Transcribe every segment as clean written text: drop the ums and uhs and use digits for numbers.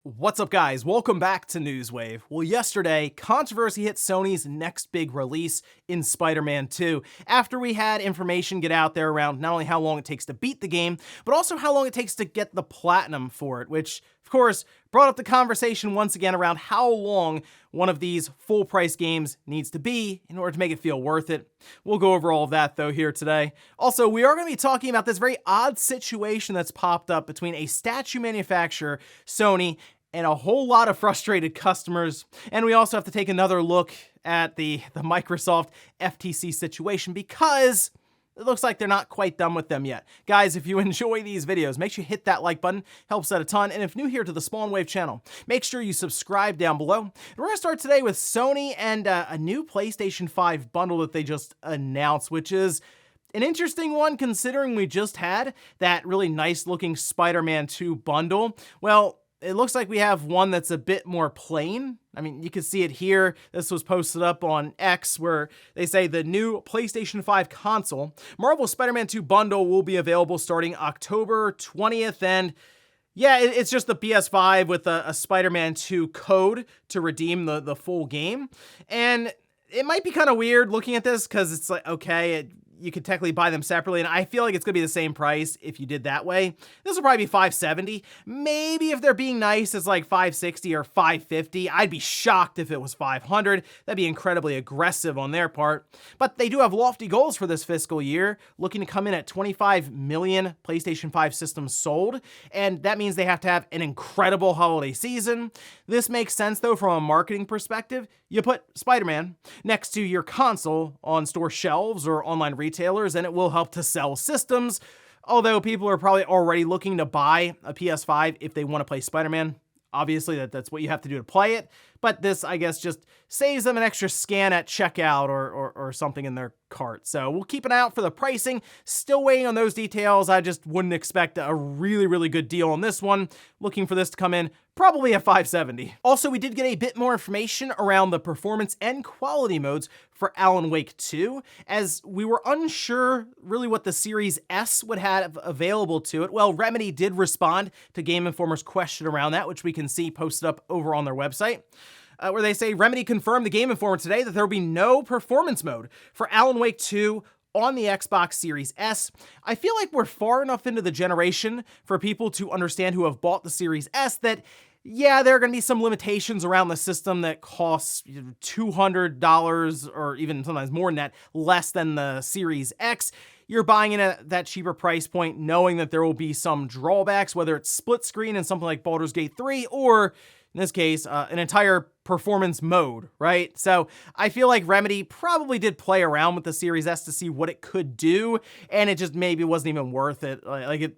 What's up, guys? Welcome back to Newswave. Well, yesterday, controversy hit Sony's next big release in Spider-Man 2, after we had information get out there around not only how long it takes to beat the game, but also how long it takes to get the platinum for it, which, of course, brought up the conversation once again around how long one of these full-price games needs to be in order to make it feel worth it. We'll go over all of that, though, here today. Also, we are going to be talking about this very odd situation that's popped up between a statue manufacturer, Sony, and a whole lot of frustrated customers. And we also have to take another look at the Microsoft FTC situation, because it looks like they're not quite done with them yet. Guys, if you enjoy these videos, make sure you hit that like button, helps out a ton. And if new here to the Spawn Wave channel, make sure you subscribe down below. And we're gonna start today with Sony and a new PlayStation 5 bundle that they just announced, which is an interesting one considering we just had that really nice looking Spider-Man 2 bundle. Well, it looks like we have one that's a bit more plain. I mean, you can see it here. This was posted up on X, where they say the new PlayStation 5 console, Marvel Spider-Man 2 bundle, will be available starting October 20th. And yeah, it's just the PS5 with a Spider-Man 2 code to redeem the full game. And it might be kind of weird looking at this, because it's like, okay, you could technically buy them separately, and I feel like it's gonna be the same price if you did that way. This will probably be $570. Maybe if they're being nice, it's like $560 or $550. I'd be shocked if it was $500. That'd be incredibly aggressive on their part. But they do have lofty goals for this fiscal year, looking to come in at 25 million PlayStation 5 systems sold, and that means they have to have an incredible holiday season. This makes sense, though, from a marketing perspective. You put Spider-Man next to your console on store shelves or online retailers, and it will help to sell systems, although people are probably already looking to buy a PS5 if they want to play Spider-Man. Obviously, that's what you have to do to play it, but this, I guess, just saves them an extra scan at checkout or something in their cart. So we'll keep an eye out for the pricing. Still waiting on those details. I just wouldn't expect a really, really good deal on this one. Looking for this to come in probably at $570. Also, we did get a bit more information around the performance and quality modes for Alan Wake 2, as we were unsure really what the Series S would have available to it. Well, Remedy did respond to Game Informer's question around that, which we can see posted up over on their website. Where they say Remedy confirmed to Game Informer today that there will be no performance mode for Alan Wake 2 on the Xbox Series S. I feel like we're far enough into the generation for people to understand who have bought the Series S that, yeah, there are going to be some limitations around the system that costs $200 or even sometimes more than that, less than the Series X. You're buying it at that cheaper price point, knowing that there will be some drawbacks, whether it's split screen and something like Baldur's Gate 3, or in this case, an entire performance mode, right? So I feel like Remedy probably did play around with the Series S to see what it could do, and it just maybe wasn't even worth it.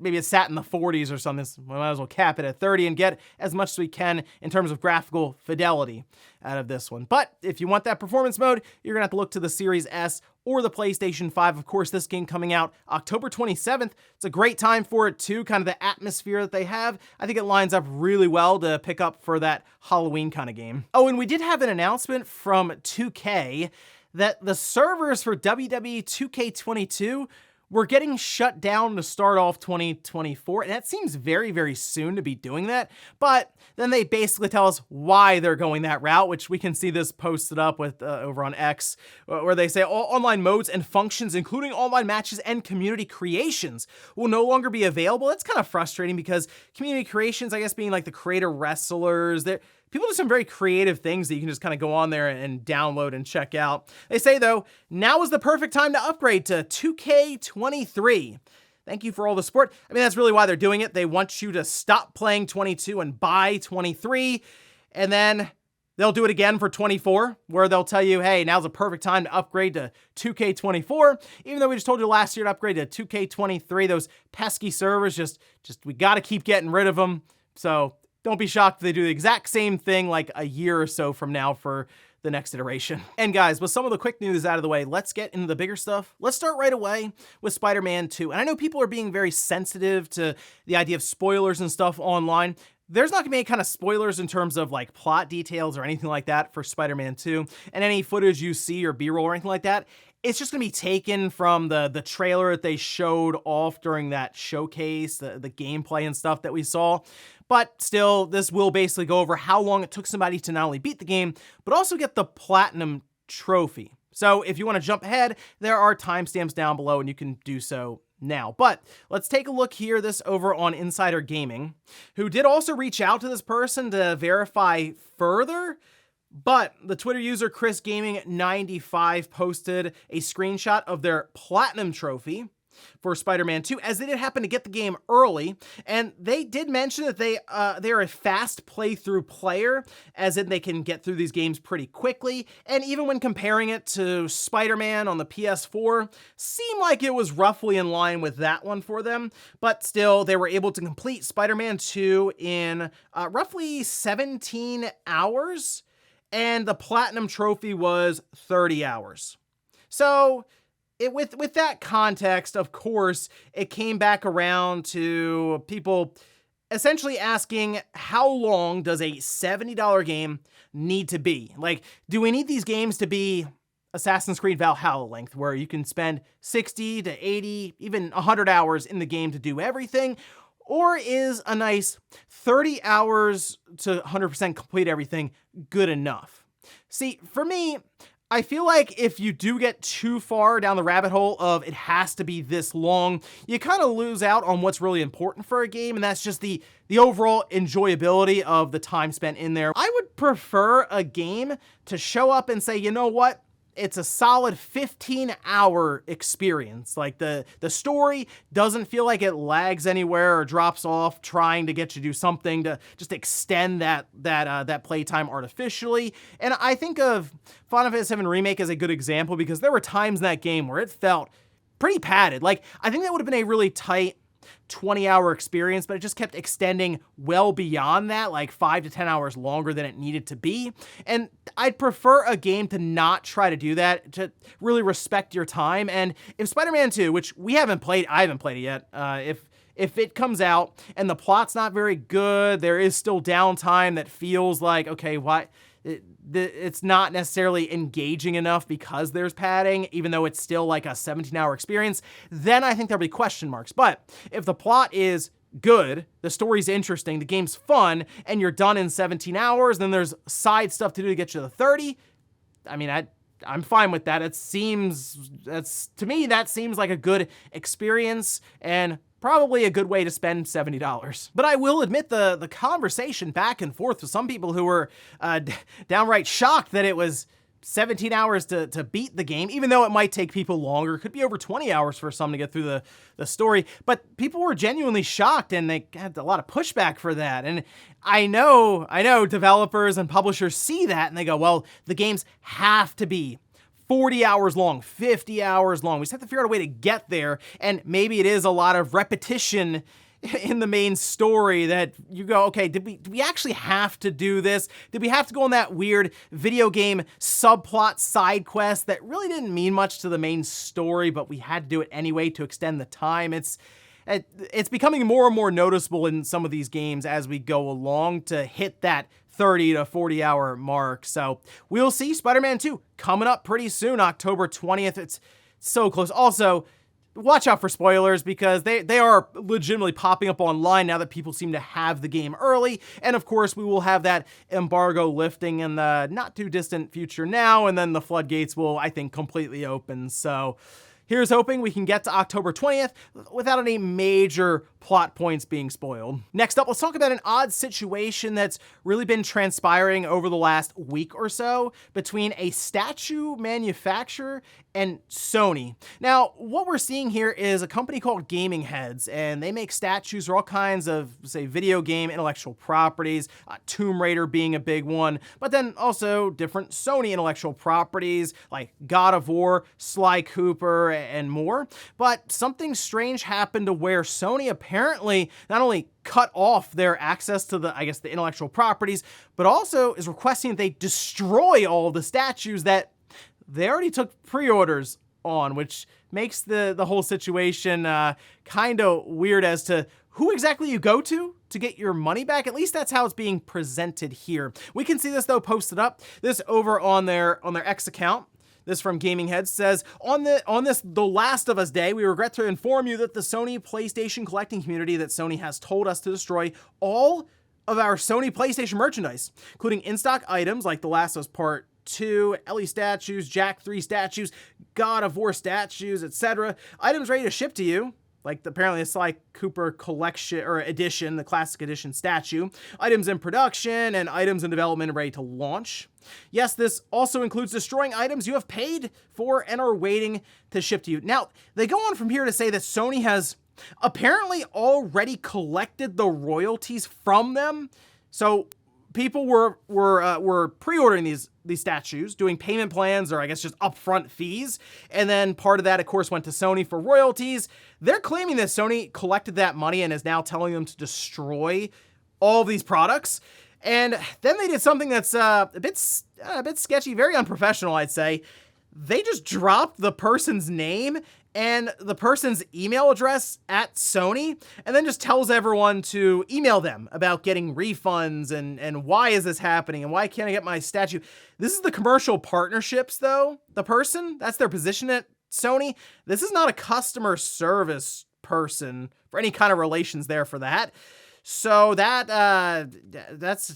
Maybe it sat in the 40s or something. So we might as well cap it at 30 and get as much as we can in terms of graphical fidelity out of this one. But if you want that performance mode, you're gonna have to look to the Series S or the PlayStation 5. Of course, this game coming out October 27th. It's a great time for it too, kind of the atmosphere that they have. I think it lines up really well to pick up for that Halloween kind of game. Oh, and we did have an announcement from 2K that the servers for WWE 2K22 were getting shut down to start off 2024, and that seems very, very soon to be doing that. But then they basically tell us why they're going that route, which we can see this posted up with over on X, where they say all online modes and functions, including online matches and community creations, will no longer be available. That's kind of frustrating, because community creations, I guess, being like the creator wrestlers, people do some very creative things that you can just kind of go on there and download and check out. They say, though, now is the perfect time to upgrade to 2K23. Thank you for all the support. I mean, that's really why they're doing it. They want you to stop playing 22 and buy 23, and then they'll do it again for 24, where they'll tell you, hey, now's the perfect time to upgrade to 2K24, even though we just told you last year to upgrade to 2K23. Those pesky servers, just we got to keep getting rid of them. So don't be shocked if they do the exact same thing like a year or so from now for the next iteration. And guys, with some of the quick news out of the way, let's get into the bigger stuff. Let's start right away with Spider-Man 2. And I know people are being very sensitive to the idea of spoilers and stuff online. There's not gonna be any kind of spoilers in terms of like plot details or anything like that for Spider-Man 2. And any footage you see or B-roll or anything like that, it's just gonna be taken from the trailer that they showed off during that showcase, the gameplay and stuff that we saw. but still, this will basically go over how long it took somebody to not only beat the game, but also get the Platinum trophy. So if you want to jump ahead, there are timestamps down below and you can do so now. But let's take a look here, this over on Insider Gaming, who did also reach out to this person to verify further. But the Twitter user ChrisGaming95 posted a screenshot of their Platinum trophy for Spider-Man 2, as they did happen to get the game early, and they did mention that they're a fast playthrough player, as in they can get through these games pretty quickly, and even when comparing it to Spider-Man on the PS4, seemed like it was roughly in line with that one for them, but still, they were able to complete Spider-Man 2 in roughly 17 hours, and the Platinum trophy was 30 hours. So, with that context, of course, it came back around to people essentially asking, how long does a $70 game need to be? Like, do we need these games to be Assassin's Creed Valhalla length, where you can spend 60 to 80, even 100 hours in the game to do everything? Or is a nice 30 hours to 100% complete everything good enough? See, for me, I feel like if you do get too far down the rabbit hole of it has to be this long, you kind of lose out on what's really important for a game, and that's just the overall enjoyability of the time spent in there. I would prefer a game to show up and say, you know what? It's a solid 15-hour experience. Like, the story doesn't feel like it lags anywhere or drops off trying to get you to do something to just extend that playtime artificially. And I think of Final Fantasy VII Remake as a good example, because there were times in that game where it felt pretty padded. Like, I think that would have been a really tight 20-hour experience, but it just kept extending well beyond that, like 5 to 10 hours longer than it needed to be. And I'd prefer a game to not try to do that, to really respect your time. And if Spider-Man 2, which I haven't played it yet, if it comes out and the plot's not very good, there is still downtime that feels like, okay, why? It's not necessarily engaging enough because there's padding, even though it's still like a 17-hour experience, then I think there'll be question marks. But if the plot is good, the story's interesting, the game's fun, and you're done in 17 hours, then there's side stuff to do to get you to 30, I mean, I'm fine with that. To me, that seems like a good experience, and probably a good way to spend $70. But I will admit the conversation back and forth with some people who were downright shocked that it was 17 hours to beat the game, even though it might take people longer. It could be over 20 hours for some to get through the story. But people were genuinely shocked, and they had a lot of pushback for that. And I know developers and publishers see that, and they go, well, the games have to be 40 hours long, 50 hours long. We just have to figure out a way to get there, and maybe it is a lot of repetition in the main story that you go, okay, did we actually have to do this? Did we have to go on that weird video game subplot side quest that really didn't mean much to the main story, but we had to do it anyway to extend the time? It's becoming more and more noticeable in some of these games as we go along to hit that 30 to 40 hour mark. So we'll see Spider-Man 2 coming up pretty soon, October 20th. It's so close. Also, watch out for spoilers, because they are legitimately popping up online now that people seem to have the game early. And of course, we will have that embargo lifting in the not too distant future now, and then the floodgates will, I think, completely open. So here's hoping we can get to October 20th without any major plot points being spoiled. Next up, let's talk about an odd situation that's really been transpiring over the last week or so between a statue manufacturer and Sony. Now, what we're seeing here is a company called Gaming Heads, and they make statues for all kinds of, say, video game intellectual properties, Tomb Raider being a big one, but then also different Sony intellectual properties like God of War, Sly Cooper, and more. But something strange happened to where Sony apparently not only cut off their access to the intellectual properties, but also is requesting that they destroy all the statues that they already took pre-orders on, which makes the whole situation kind of weird as to who exactly you go to get your money back. At least that's how it's being presented here. We can see this, though, posted up. This over on their X account. This from Gaming Heads says, on this The Last of Us Day, we regret to inform you that the Sony PlayStation collecting community that Sony has told us to destroy all of our Sony PlayStation merchandise, including in-stock items like The Last of Us Part 2, Ellie statues, Jack 3 statues, God of War statues, etc. Items ready to ship to you, like apparently the Sly Cooper collection or edition, the classic edition statue, items in production, and items in development and ready to launch. Yes, this also includes destroying items you have paid for and are waiting to ship to you. Now, they go on from here to say that Sony has apparently already collected the royalties from them. So people were pre-ordering these statues, doing payment plans or I guess just upfront fees, and then part of that, of course, went to Sony for royalties. They're claiming that Sony collected that money and is now telling them to destroy all of these products. And then they did something that's a bit sketchy, very unprofessional, I'd say. They just dropped the person's name and the person's email address at Sony, and then just tells everyone to email them about getting refunds and why is this happening and why can't I get my statue. This is the commercial partnerships though. The person, that's their position at Sony. This is not a customer service person for any kind of relations there for that. So that's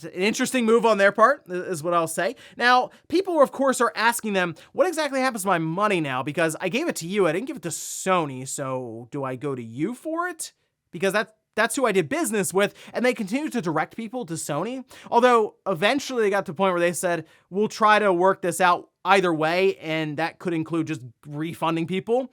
an interesting move on their part, is what I'll say. Now, people, of course, are asking them, what exactly happens to my money now? Because I gave it to you, I didn't give it to Sony, so do I go to you for it? Because that's who I did business with, and they continue to direct people to Sony. Although, eventually they got to the point where they said, we'll try to work this out either way, and that could include just refunding people.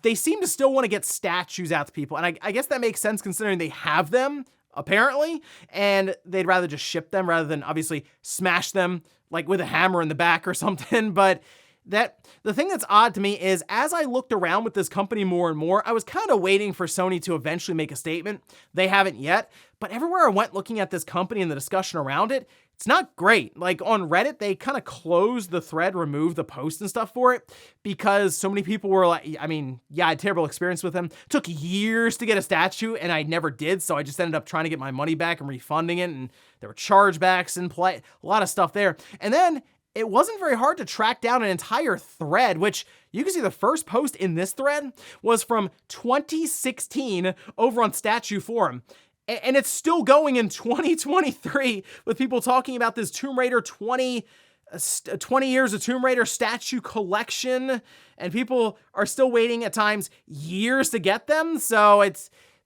They seem to still want to get statues out to people, and I guess that makes sense considering they have them, apparently, and they'd rather just ship them rather than obviously smash them like with a hammer in the back or something. But the thing that's odd to me is as I looked around with this company more and more, I was kind of waiting for Sony to eventually make a statement. They haven't yet, but everywhere I went looking at this company and the discussion around it, it's not great. Like on Reddit, they kind of closed the thread, removed the post and stuff for it because so many people were like, I mean, yeah, I had a terrible experience with them. Took years to get a statue and I never did. So I just ended up trying to get my money back and refunding it. And there were chargebacks in play, a lot of stuff there. And then it wasn't very hard to track down an entire thread, which you can see the first post in this thread was from 2016 over on Statue Forum. And it's still going in 2023 with people talking about this Tomb Raider 20 years of Tomb Raider statue collection. And people are still waiting at times years to get them. So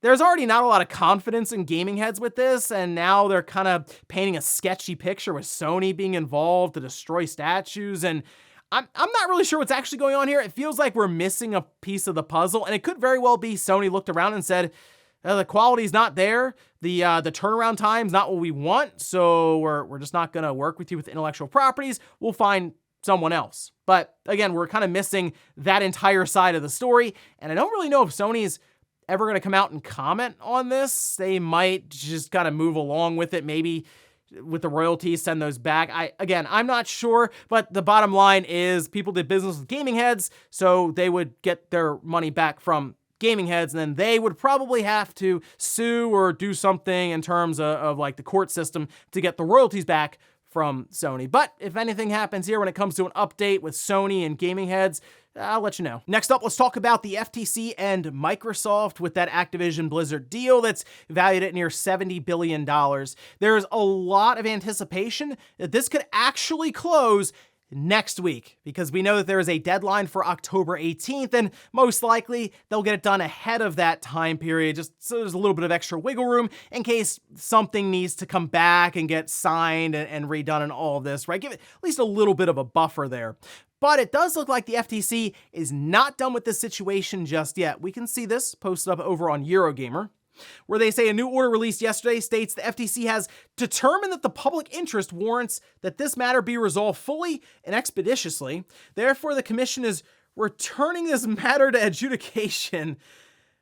there's already not a lot of confidence in gaming heads with this. And now they're kind of painting a sketchy picture with Sony being involved to destroy statues. And I'm not really sure what's actually going on here. It feels like we're missing a piece of the puzzle. And it could very well be Sony looked around and said, the quality's not there. The turnaround time's not what we want. So we're just not going to work with you with intellectual properties. We'll find someone else. But again, we're kind of missing that entire side of the story. And I don't really know if Sony's ever going to come out and comment on this. They might just kind of move along with it. Maybe with the royalties, send those back. I'm not sure, but the bottom line is people did business with gaming heads, so they would get their money back from gaming heads, and then they would probably have to sue or do something in terms of like the court system to get the royalties back from Sony. But if anything happens here when it comes to an update with Sony and gaming heads, I'll let you know. Next up, let's talk about the FTC and Microsoft with that Activision Blizzard deal that's valued at near $70 billion. There's a lot of anticipation that this could actually close next week, because we know that there is a deadline for October 18th, and most likely they'll get it done ahead of that time period, just so there's a little bit of extra wiggle room in case something needs to come back and get signed and redone and all of this, right? Give it at least a little bit of a buffer there. But it does look like the FTC is not done with this situation just yet. We can see this posted up over on Eurogamer, where they say a new order released yesterday states the FTC has determined that the public interest warrants that this matter be resolved fully and expeditiously. Therefore, the commission is returning this matter to adjudication.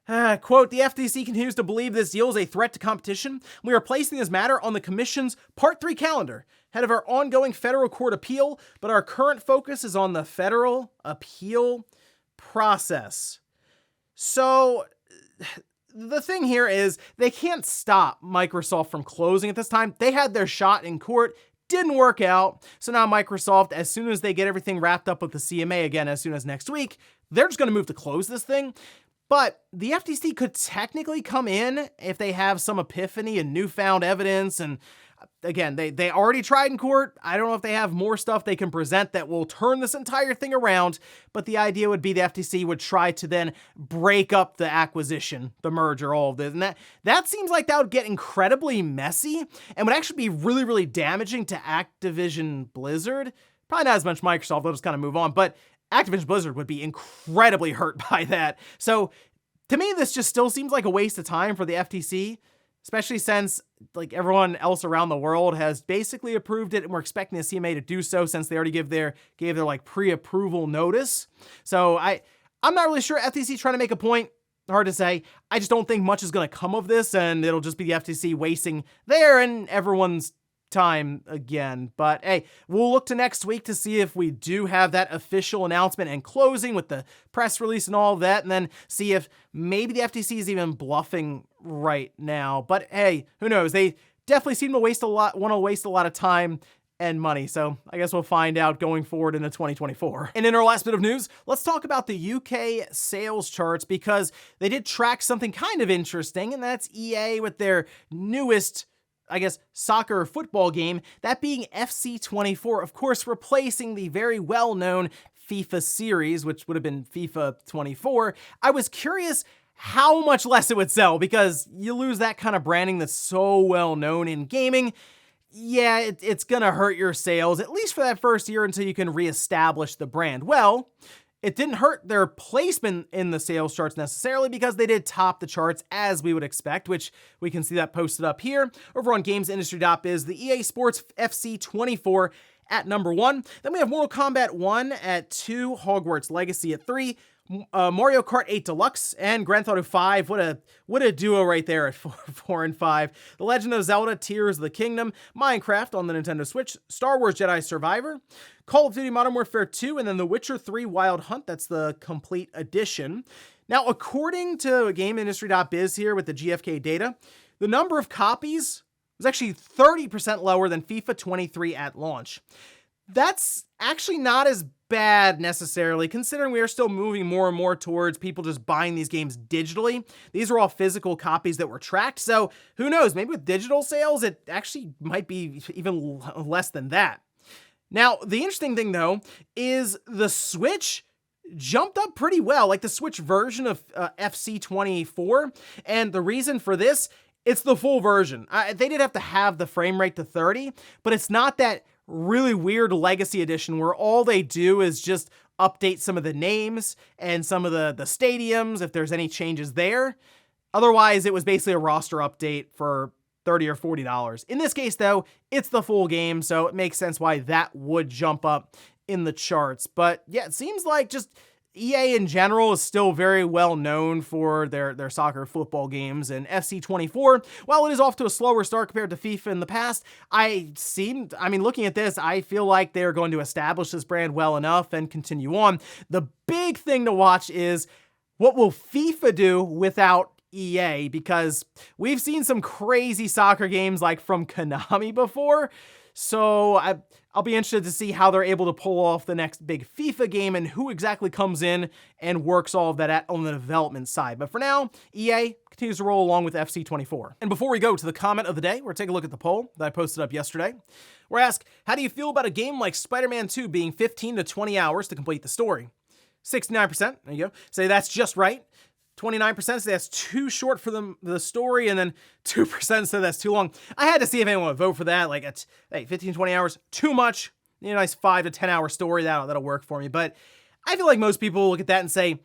Quote, the FTC continues to believe this deal is a threat to competition. We are placing this matter on the commission's Part 3 calendar, ahead of our ongoing federal court appeal, but our current focus is on the federal appeal process. So the thing here is they can't stop Microsoft from closing at this time. They had their shot in court, didn't work out. So now Microsoft, as soon as they get everything wrapped up with the CMA again, as soon as next week, they're just going to move to close this thing. But the FTC could technically come in if they have some epiphany and newfound evidence. And again, they already tried in court. I don't know if they have more stuff they can present that will turn this entire thing around. But the idea would be the FTC would try to then break up the acquisition, the merger, all of this. And that seems like that would get incredibly messy and would actually be really, really damaging to Activision Blizzard. Probably not as much Microsoft. They'll just kind of move on. But Activision Blizzard would be incredibly hurt by that. So to me, this just still seems like a waste of time for the FTC, especially since like everyone else around the world has basically approved it, and we're expecting the CMA to do so since they already gave their like pre-approval notice. So I'm not really sure. FTC trying to make a point. Hard to say. I just don't think much is going to come of this, and it'll just be the FTC wasting their and everyone's time again. But hey, we'll look to next week to see if we do have that official announcement and closing with the press release and all of that, and then see if maybe the FTC is even bluffing right now. But hey, who knows? They definitely seem to want to waste a lot of time and money. So I guess we'll find out going forward into 2024. And in our last bit of news, let's talk about the UK sales charts, because they did track something kind of interesting, and that's EA with their newest, I guess, soccer football game, that being FC 24, of course, replacing the very well-known FIFA series, which would have been FIFA 24. I was curious how much less it would sell, because you lose that kind of branding that's so well-known in gaming. Yeah, it's gonna hurt your sales, at least for that first year until you can reestablish the brand. Well, it didn't hurt their placement in the sales charts necessarily, because they did top the charts as we would expect, which we can see that posted up here. Over on GamesIndustry.biz, the EA Sports FC 24 at number 1. Then we have Mortal Kombat 1 at 2, Hogwarts Legacy at 3, Mario Kart 8 Deluxe, and Grand Theft Auto 5. What a duo right there at 4 and 5. The Legend of Zelda Tears of the Kingdom, Minecraft on the Nintendo Switch, Star Wars Jedi Survivor, Call of Duty Modern Warfare 2, and then The Witcher 3 Wild Hunt. That's the complete edition. Now, according to GamesIndustry.biz here with the GfK data, the number of copies was actually 30% lower than FIFA 23 at launch. That's actually not as bad necessarily, considering we are still moving more and more towards people just buying these games digitally. These are all physical copies that were tracked, so who knows, maybe with digital sales, it actually might be even less than that. Now, the interesting thing though, is the Switch jumped up pretty well, like the Switch version of FC 24, and the reason for this, it's the full version. They did have to have the frame rate to 30, but it's not that really weird Legacy Edition where all they do is just update some of the names and some of the stadiums if there's any changes there. Otherwise, it was basically a roster update for $30 or $40. In this case, though, it's the full game, so it makes sense why that would jump up in the charts. But yeah, it seems like just EA in general is still very well known for their soccer football games, and FC 24, while it is off to a slower start compared to FIFA in the past, looking at this, I feel like they're going to establish this brand well enough and continue on. The big thing to watch is what will FIFA do without EA, because we've seen some crazy soccer games like from Konami before. So I'll be interested to see how they're able to pull off the next big FIFA game and who exactly comes in and works all of that on the development side. But for now, EA continues to roll along with FC 24. And before we go to the comment of the day, we're taking a look at the poll that I posted up yesterday. We're asked, how do you feel about a game like Spider-Man 2 being 15 to 20 hours to complete the story? 69%, there you go, say that's just right. 29% say that's too short for the story, and then 2% say that's too long. I had to see if anyone would vote for that. Like, it's, hey, 15, 20 hours, too much. You know, nice 5 to 10 hour story, that'll work for me. But I feel like most people look at that and say,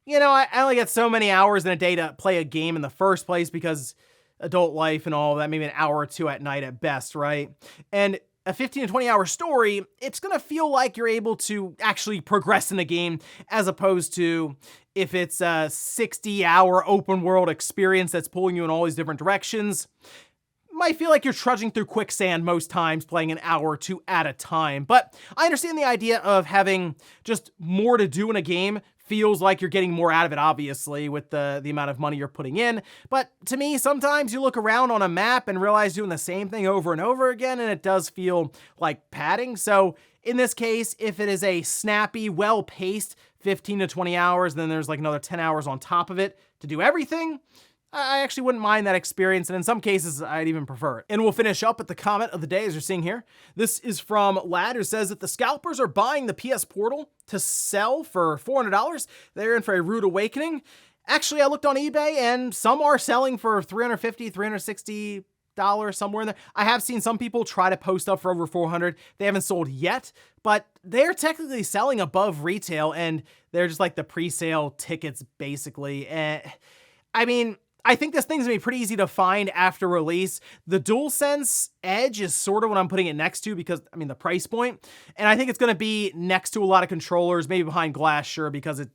you know, I only get so many hours in a day to play a game in the first place because adult life and all that, maybe an hour or two at night at best, right? And a 15 to 20 hour story, it's going to feel like you're able to actually progress in the game, as opposed to if it's a 60-hour open world experience that's pulling you in all these different directions. Might feel like you're trudging through quicksand most times, playing an hour or two at a time. But I understand the idea of having just more to do in a game feels like you're getting more out of it, obviously, with the amount of money you're putting in. But to me, sometimes you look around on a map and realize doing the same thing over and over again, and it does feel like padding. So in this case, if it is a snappy, well-paced 15 to 20 hours, then there's like another 10 hours on top of it to do everything, I actually wouldn't mind that experience, and in some cases, I'd even prefer it. And we'll finish up with the comment of the day, as you're seeing here. This is from Lad, who says that the scalpers are buying the PS Portal to sell for $400. They're in for a rude awakening. Actually, I looked on eBay, and some are selling for $350, $360, somewhere in there. I have seen some people try to post up for over $400. They haven't sold yet, but they're technically selling above retail, and they're just like the pre-sale tickets, basically. I mean, I think this thing's gonna be pretty easy to find after release. The DualSense Edge is sort of what I'm putting it next to because, I mean, the price point. And I think it's gonna be next to a lot of controllers, maybe behind glass, sure, because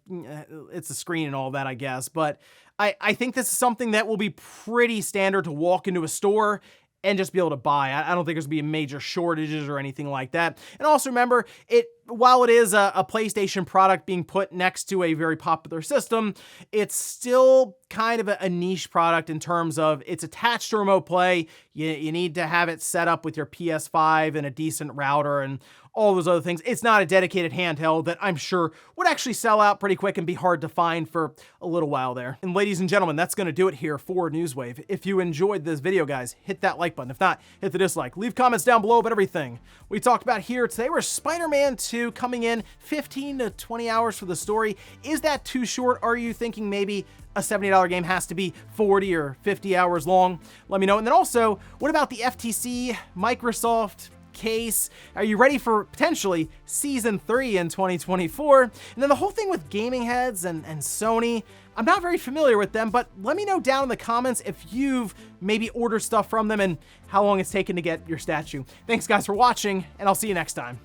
it's a screen and all that, I guess. But I think this is something that will be pretty standard to walk into a store and just be able to buy. I don't think there's gonna be major shortages or anything like that. And also remember, while it is a PlayStation product being put next to a very popular system, it's still kind of a niche product in terms of it's attached to remote play. You need to have it set up with your PS5 and a decent router and all those other things. It's not a dedicated handheld that I'm sure would actually sell out pretty quick and be hard to find for a little while there. And ladies and gentlemen, that's going to do it here for Newswave. If you enjoyed this video, guys, hit that like button. If not, hit the dislike. Leave comments down below about everything we talked about here today. We're Spider-Man 2 coming in 15 to 20 hours for the story. Is that too short? Are you thinking maybe a $70 game has to be 40 or 50 hours long? Let me know. And then also, what about the FTC, Microsoft case? Are you ready for potentially season 3 in 2024? And then the whole thing with gaming heads and Sony, I'm not very familiar with them, but let me know down in the comments if you've maybe ordered stuff from them and how long it's taken to get your statue. Thanks guys for watching, and I'll see you next time.